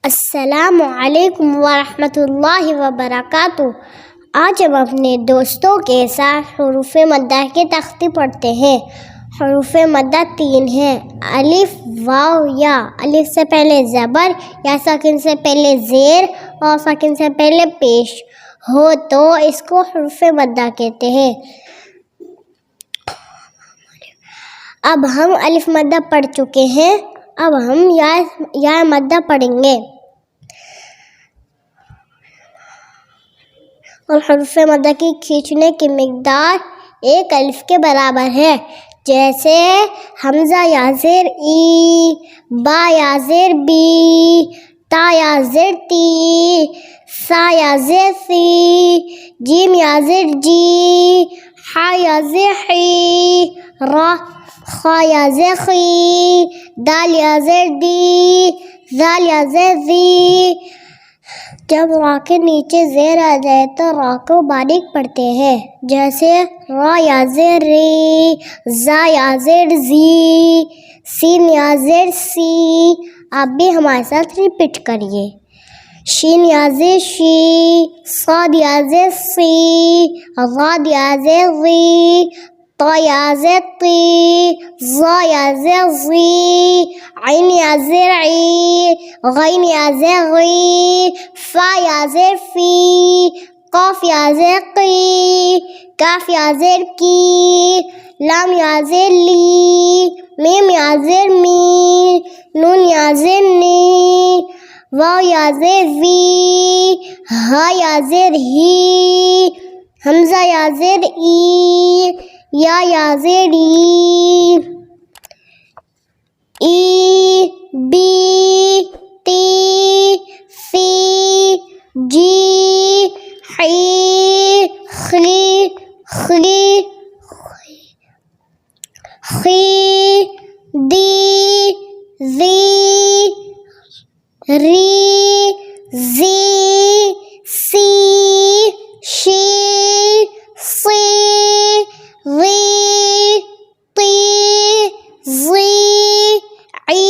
السلام علیکم ورحمۃ اللہ وبرکاتہ۔ آج ہم اپنے دوستوں کے ساتھ حروف مدہ کی تختی پڑھتے ہیں۔ حروف مدہ 3 ہیں: الف، واو، یا۔ الف سے پہلے زبر، یا ساکن سے پہلے زیر اور ساکن سے پہلے پیش ہو تو اس کو حروف مدہ کہتے ہیں۔ اب ہم الف مدہ پڑھ چکے ہیں، اب ہم یا مدہ پڑھیں گے۔ اور حروف مدہ کی کھینچنے کی مقدار 1 الف کے برابر ہے، جیسے حمزہ یا زیر ای، با یا زیر بی، تا یا زیر تی، سا یا زیر سی، جیم یا زیر جی، حا یا زیر حی، را خا یا زیر خی، دال یا زیر دی، زال یا زیر زی۔ جب را کے نیچے زیر آ جائے تو را کو باریک پڑھتے ہیں، جیسے را یا زیر ری، زا یا زیر زی، سین یا زیر سی۔ آپ بھی ہمارے ساتھ ریپیٹ کریے: شین یا زیر شی، صاد یا زیر سی، غاد یا زیر غی، طا یا زیر طی، ظا یا زیر ظی، عین یا زیر عی، غین یا زیر غی، فا یا زیر فی، قاف یا زیر قی، کاف یا زیر کی، لام یا زیر لی، میم یا زیر می، نون یا زیر نی، واو یا زیر وی، ہا یا زیر ہی، حمزہ یا زیر ای، یا زیر ای، ای، بی، تی، سی، جی، حی، خی، خلی، خی، دی، زی، ری، زی، سی، شی، سی، غی، طی، ظی، عی،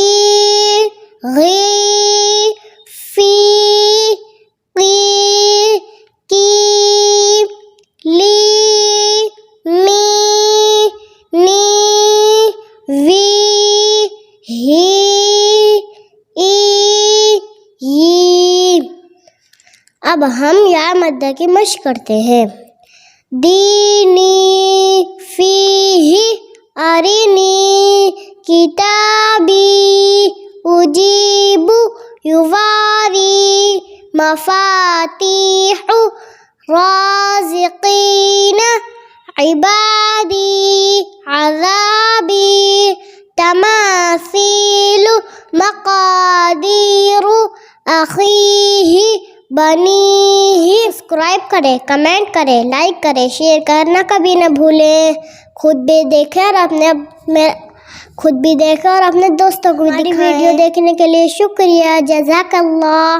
غی، فی، قی، کی، لی، می، نی، وی، ہی، ای، ی۔ اب ہم یا مدہ کی مشق کرتے ہیں: دینی، فیہ، ارنی، کتابی، اجیب، یواری، مفاتیح، رازقین، عبادی، عذابی، تماثیل، مقادیر، اخیہ، بنیہ۔ سبسکرائب کریں، کمنٹ کریں، لائک کریں، شیئر کرنا کبھی نہ بھولیں۔ خود بھی دیکھیں اور اپنے دوستوں کو بھی دکھائیں۔ ویڈیو دیکھنے کے لیے شکریہ، جزاک اللہ۔